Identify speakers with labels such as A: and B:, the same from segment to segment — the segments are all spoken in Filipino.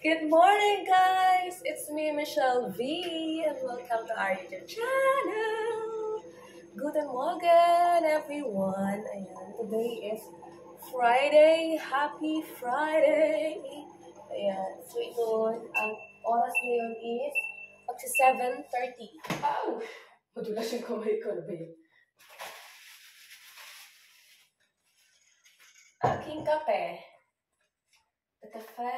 A: Good morning, guys! It's me, Michelle V, and welcome to our YouTube channel! Guten Morgen, everyone! Ayan, today is Friday. Happy Friday! Ayan, so ito, ang oras ngayon is magsi 7:30. Ow! Madulas yung kamay ko na ba yun? Aking kape. The cafe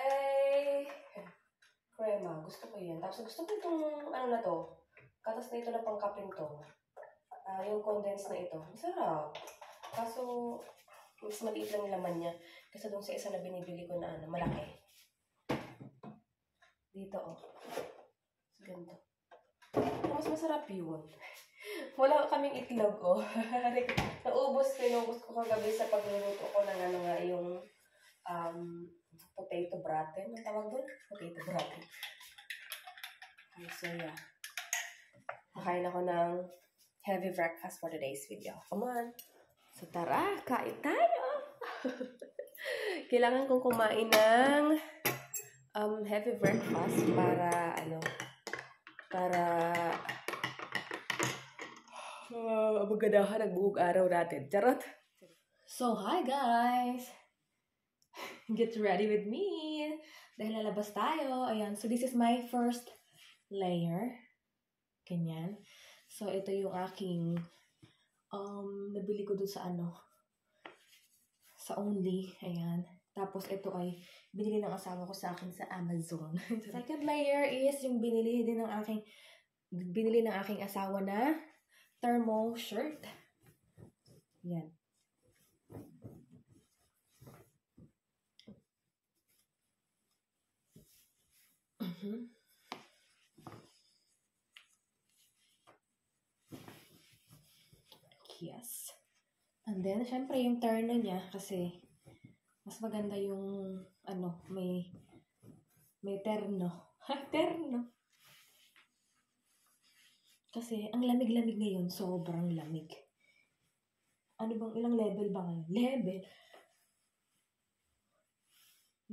A: crema. Gusto ko yan. Tapos gusto ko itong, ano na to, katas na ito na pangkapin to. Yung condensed na ito. Masarap. Kaso, mas maliit lang yung laman niya. Kasi doon sa isa na binibili ko na ano, malaki. Dito, oh. Ganito. Mas masarap yun. Wala kaming itlog, oh. Naubos ko kagabi sa pagluluto ko ng ano nga, yung potato gratin. Ang tawag doon? Potato gratin. Okay, so yeah. Nakain ako ng heavy breakfast for today's video. Come on. So tara, kain tayo! Kailangan kong kumain ng heavy breakfast para magadahan ang buong araw natin. Charot! So, hi guys! Get ready with me! Dahil lalabas tayo. Ayan. So, this is my first layer. Ganyan. So, ito yung aking nabili ko dun sa sa Only. Ayan. Tapos, ito ay binili ng asawa ko sa akin sa Amazon. Second layer is yung binili ng aking asawa na thermo shirt. Yan. Yes. And then, syempre, yung terno niya, kasi mas maganda yung, may terno. Terno. Kasi, ang lamig-lamig ngayon, sobrang lamig. Ilang level ba ngayon? Level?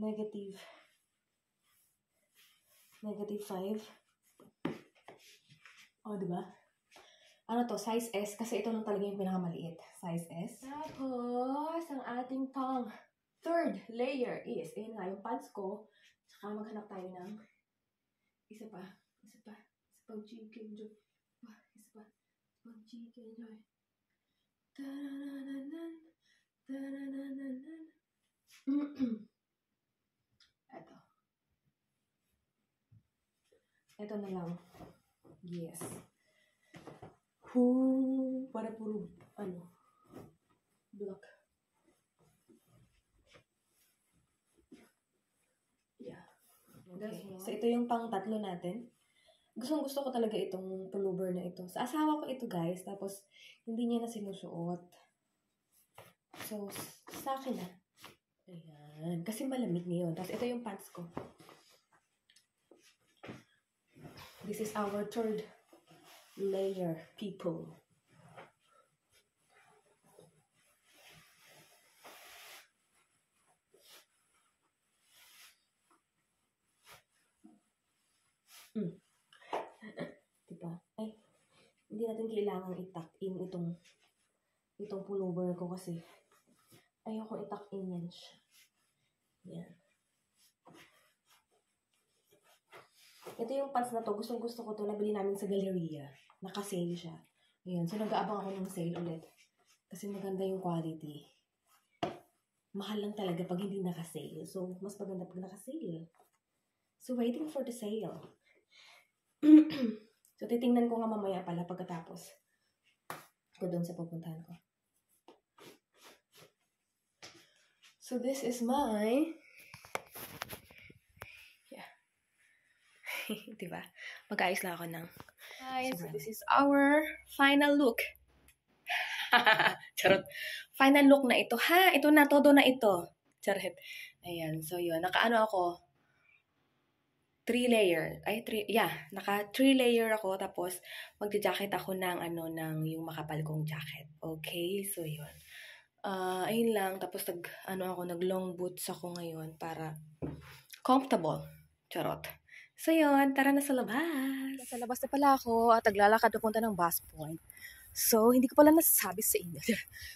A: Negative 5. Diba? Size S, kasi ito lang talaga yung pinakamaliit. Size S. Tapos, ang ating third layer is, ayun nga, yung pants ko. Saka maghanap tayo ng isa pang chicken joy. Isa pang chicken joy. Ito na lang. Yes. Para puro, black. Yeah. Okay. So, ito yung pang-tatlo natin. Gusto ko talaga itong pullover na ito. Sa asawa ko ito, guys. Tapos, hindi niya na sinusuot. So, sa akin na. Ayan. Kasi malamig ngayon. Tapos, ito yung pants ko. This is our third layer, people. Diba? Ay, hindi natin kailangang i-tuck in itong pullover ko kasi ayoko i-tuck in yan siya. Yan. Ito yung pants na to. Gusto ko to. Nabili namin sa Galleria. Naka-sale siya. Ayan. So, nag-aabang ako ng sale ulit. Kasi maganda yung quality. Mahal lang talaga pag hindi naka-sale. So, mas maganda pag naka-sale. So, waiting for the sale. So, titingnan ko nga mamaya pala pagkatapos ko doon sa pupuntahan ko. So, this is my... Diba? Mag-ayos lang ako ng... Guys, so this is our final look. Charot. Final look na ito. Ito na, todo na ito. Charot. Ayan. So, yun. Naka ako. 3 layer. Naka 3 layer ako. Tapos, magja-jacket ako ng yung makapal kong jacket. Okay? So, yun. Ayun lang. Tapos, nag-long boots ako ngayon para comfortable. Charot. So yun, tara na sa labas. Sa labas na pala ako at naglalakad papunta ng bus point. So, hindi ko pala nasasabi sa inyo.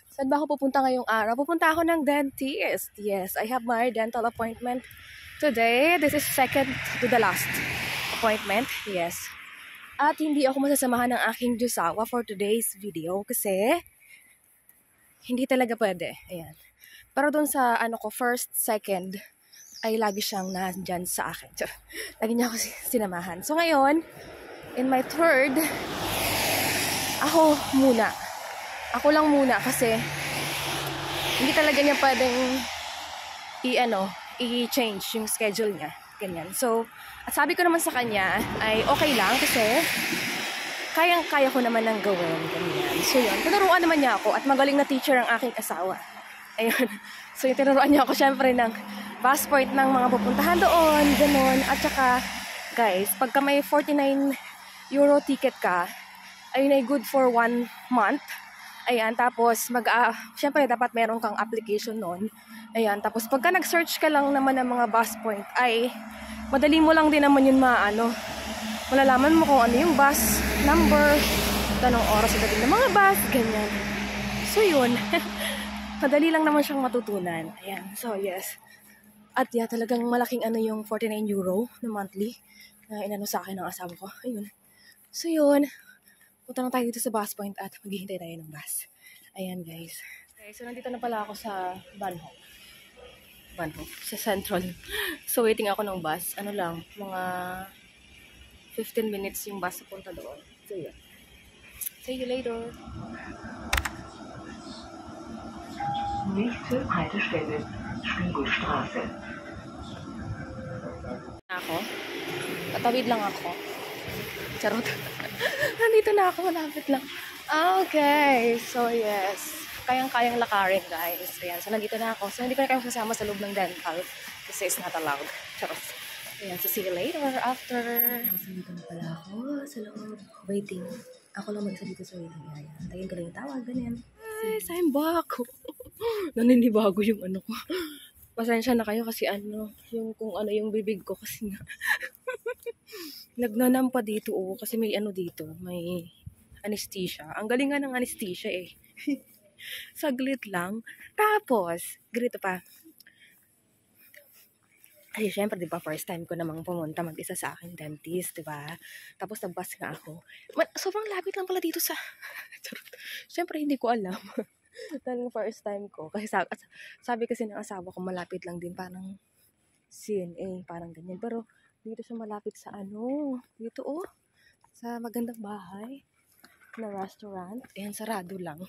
A: Saan ba ako pupunta ngayong araw? Pupunta ako ng dentist. Yes, I have my dental appointment today. This is second to the last appointment. Yes. At hindi ako masasamahan ng aking jusawa for today's video kasi hindi talaga pwede. Ayan. Pero dun sa first, second, ay lagi siyang nandyan sa akin. Lagi niya ako sinamahan. So ngayon, in my third, ako muna. Ako lang muna kasi hindi talaga niya pwedeng i-change yung schedule niya. Ganyan. So, at sabi ko naman sa kanya ay okay lang kasi kayang-kaya ko naman ng gawin. Ganyan. So yun, tinuruan naman niya ako at magaling na teacher ang aking asawa. Ayun. So yung tinuruan niya ako syempre ng passport ng mga pupuntahan doon, ganun. At saka, guys, pagka may 49 euro ticket ka, ayun ay good for 1 month. Ayan, tapos syempre dapat meron kang application noon. Ayan, tapos pagka nag-search ka lang naman ng mga bus point, ay madali mo lang din naman yun malalaman mo kung ano yung bus number, anong oras na ng mga bus, ganyan. So yun, madali lang naman siyang matutunan. Ayan, so yes. At yeah, talagang malaking yung 49 euro na monthly na inano sa akin ng asawa ko. Ayun. So yun, punta na tayo dito sa bus point at maghihintay tayo ng bus. Ayan guys. Okay, so nandito na pala ako sa Banho, sa Central. So waiting ako ng bus. Ano lang, mga 15 minutes yung bus punta doon. So yun. See you later.
B: Nächste Haltestelle, Spiegelstraße.
A: Ako. Tatawid lang ako. Charot. Nandito na ako, malapit lang. Okay. So, yes. Kayang-kayang lakarin, guys. Ayan. So, nandito na ako. So, hindi ko na kayo sasama sa loob ng dental kasi it's not allowed. Charot. Ayan. So, see you later after. So, nandito na pala ako sa loob. Waiting. Ako lang mag-isa dito sa waiting area. Antayin ko lang yung tawag. Ganyan. Guys, I'm back. Naninibago yung ko. Pasensya na kayo kasi yung kung yung bibig ko kasi nga. Nagnanampa dito kasi may dito, may anesthesia. Ang galing nga ng anesthesia eh. Saglit lang. Tapos, ganito pa. Kasi syempre, di ba, first time ko namang pumunta mag-isa sa aking dentist, di ba? Tapos nag-bus nga ako. Sobrang lapit lang pala dito sa... Syempre, hindi ko alam. Talagang first time ko. Kasi sabi kasi ng asawa ko, malapit lang din. Parang CNA, parang ganyan. Pero dito siya malapit sa dito sa magandang bahay na restaurant. Ayan, sarado lang.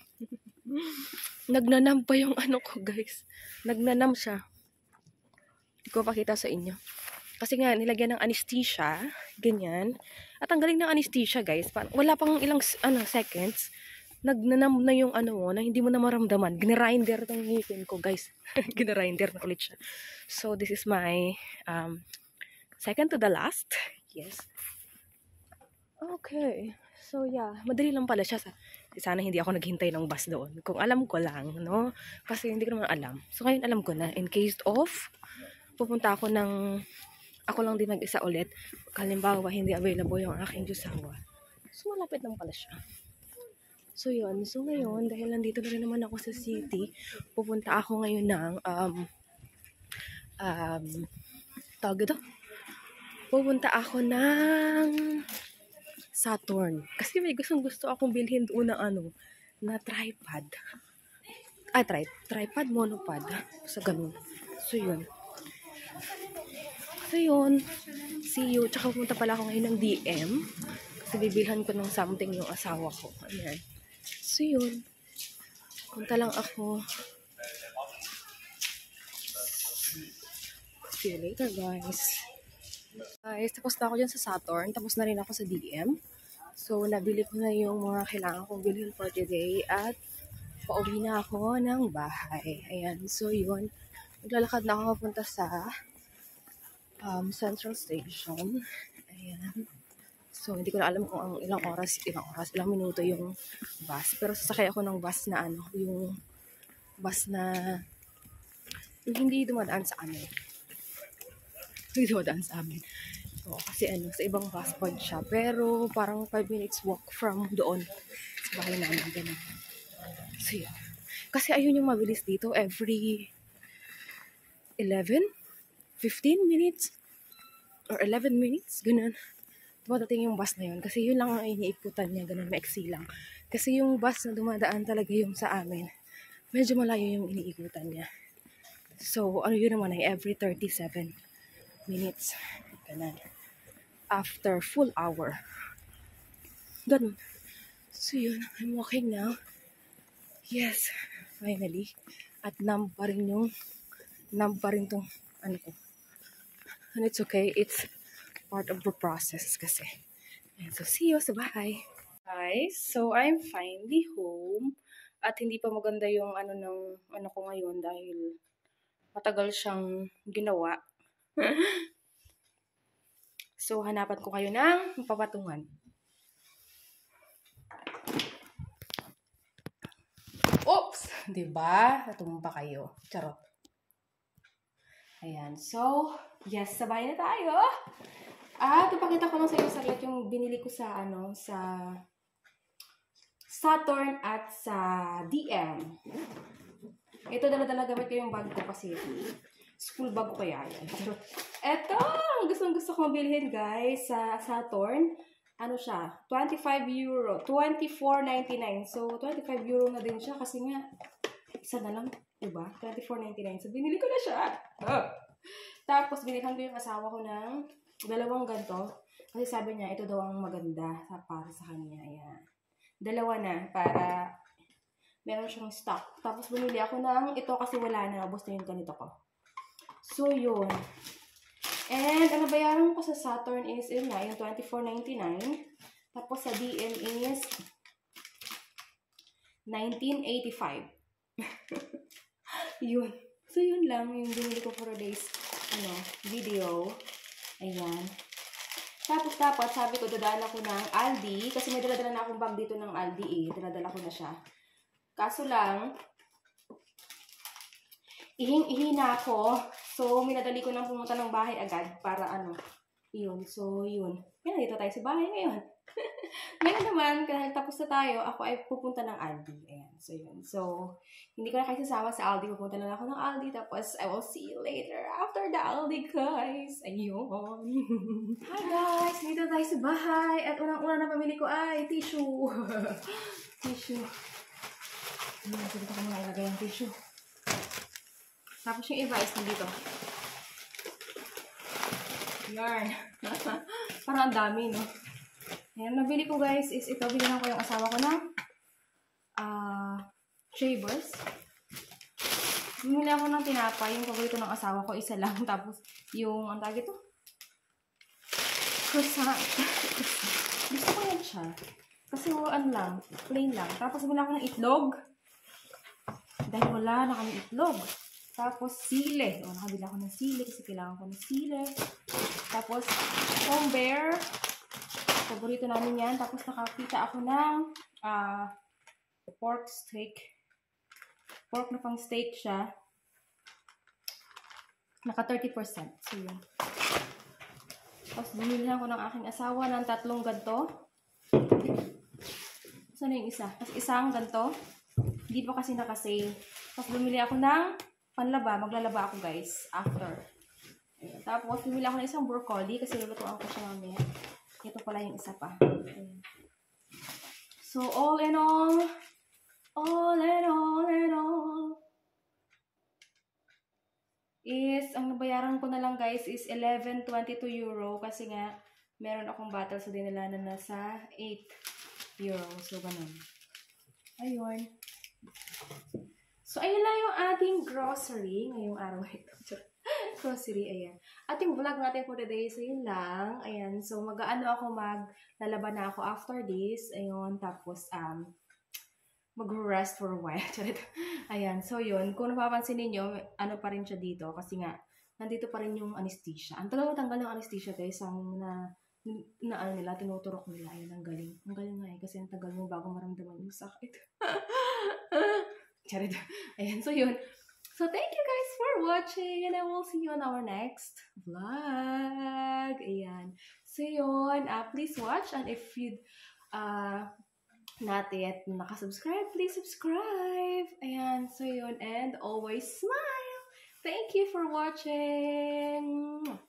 A: Nagnanam pa yung ko, guys. Nagnanam siya. Hindi ko pakita sa inyo. Kasi nga, nilagyan ng anesthesia. Ganyan. At ang galing ng anesthesia, guys. Wala pang ilang seconds. Nagnanam na yung na hindi mo na maramdaman. Ginarinder ng ngipin ko, guys. Ginarinder na ulit siya. So, this is my second to the last. Yes. Okay. So, yeah. Madali lang pala siya. Sana hindi ako naghintay ng bus doon. Kung alam ko lang, no? Kasi hindi ko naman alam. So, ngayon alam ko na. In case of, pupunta ako ako lang din mag-isa ulit. Halimbawa, hindi available yung aking jusawa. So, malapit lang pala siya. So, yun. So, ngayon, dahil nandito na rin naman ako sa city, pupunta ako ngayon ng, tawag ito? Pupunta ako ng Saturn. Kasi may gusto akong bilhin doon na tripod. Tripod, monopod. Sa ganun. So, yun. See you. Tsaka pupunta pala ako ngayon ng DM. Kasi bibilhan ko ng something yung asawa ko. Ayan. So, yun. Punta lang ako. See you later, guys. Guys, tapos na ako dyan sa Saturn. Tapos na rin ako sa DM. So, nabili ko na yung mga kailangan kong bilhin for today. At pauwi na ako ng bahay. Ayan. So, yun. Maglalakad na ako papunta sa Central Station. Ayan. So, hindi ko na alam kung ilang minuto yung bus. Pero sasakay ako ng bus na yung bus na yung hindi dumadaan sa amin. May dumadaan sa amin. So, kasi sa ibang fast food siya. Pero, parang 5 minutes walk from doon sa bahay namin. Ganun. So, yun. Kasi ayun yung mabilis dito. Every 11, 15 minutes, or 11 minutes, ganun. Dumadating yung bus na yun. Kasi yun lang ang iniikutan niya. Ganun, maiksi lang. Kasi yung bus na dumadaan talaga yung sa amin, medyo malayo yung iniikutan niya. So, yun naman ay every 37 minutes. Ganun. After full hour. Ganun. So yun, I'm walking now. Yes, finally. At numb pa rin tong ko. And it's okay, it's part of the process kasi. And so, see you sa bahay. Guys, so I'm finally home. At hindi pa maganda yung ko ngayon dahil matagal siyang ginawa. So, hanapan ko kayo ng papatungan. Oops! Diba? Natumba kayo. Charot. Ayan. So, yes, sabay na tayo. At ipakita ko lang sa inyo saglit yung binili ko sa sa Saturn at sa DM. Ito dala-dala gamit ko yung bag ko kasi school bag ko kaya yan. Ito! Gusto kong bilhin guys sa Saturn. Ano siya? 25 euro. 24.99. So, 25 euro na din siya kasi nga isa na lang. Diba? 24.99. So, binili ko na siya. Tapos, binilhan ko yung asawa ko ng dalawang ganito. Kasi sabi niya, ito daw ang maganda para sa kanya. Ayan. Dalawa na para meron siyang stock. Tapos, bumili ako ng ito kasi wala na. Ubus na yung ganito ko. So, yun. And, ang nabayaran ko sa Saturn is, yun nga, yung 24.99. Tapos, sa DM is 19.85. Yun. So, yun lang yung binili ko for today's video. Ayan. Tapos, sabi ko, dadaan ako ng Aldi. Kasi may dala-dala na akong bag dito ng Aldi eh. Dala-dala ko na siya. Kaso lang, ihing-ihi na ako. So, minadali ko nang pumunta ng bahay agad para yun. So, yun. Yan, dito tayo sa bahay ngayon. Ngayon naman, kahit tapos na tayo, ako ay pupunta ng Aldi. Ayan. So, yun. So, hindi ko na kayo sasama sa Aldi. Pupunta na lang ako ng Aldi. Tapos, I will see you later after the Aldi, guys. Ayun. Hi, guys. Dito tayo sa bahay. At unang-una na pamili ko ay tissue. Tissue. Dito ko muna ilagay ang tissue. Tapos yung iba is nandito. Yarn. Parang ang dami, no? Ayan, nabili ko guys is ito. Bilihan ko yung asawa ko ng shavers. Bumili ako ng tinapay. Yung paborito ng asawa ko, isa lang. Tapos yung, ang tawag ito? Croissant. Gusto ko yan siya. Kasi lang. Plain lang. Tapos bumili ako ng itlog. Dahil wala na kami itlog. Tapos, sile. Nakabili ako ng sile kasi kailangan ko ng sile. Tapos, home bear. Paborito namin yan. Tapos, nakakita ako ng pork steak. Pork na pang steak siya. Naka 30%. So, yun. Tapos, bumili ako ng aking asawa ng 3 ganito. Saan yung isa? Tapos, isang ganito. Hindi pa kasi naka-sale. Tapos, bumili ako ng panlaba. Maglalaba ako, guys. After. Ayan. Tapos, bumili ako ng isang broccoli kasi lulutuan ko siya mamaya. Ito pala yung isa pa. Ayan. So, all in all, is, ang nabayaran ko na lang, guys, is 11.22 euro kasi nga, meron akong bottle sa dinala na nasa 8 euro. So, ganun. Ayun. So, ayun lang yung ating grocery ngayong araw ito. Grocery, ayan. Ating vlog natin for today. So, yun lang. Ayan. So, maglalaba na ako after this. Ayun. Tapos, mag-rest for a while. Ayan. So, yun. Kung napapansin ninyo, pa rin siya dito. Kasi nga, nandito pa rin yung anesthesia. Ang tagal matanggal ng anesthesia, guys. Ang nila, tinuturok nila. Ayun, ang galing. Ang galing nga eh. Kasi ang tagal mo bago maramdaman yung sakit. Charot. Ayan, so yun. So, thank you guys for watching and I will see you on our next vlog. Ayan. So yun, please watch, and if you not yet nakasubscribe, please subscribe. Ayan, so yun, and always smile. Thank you for watching.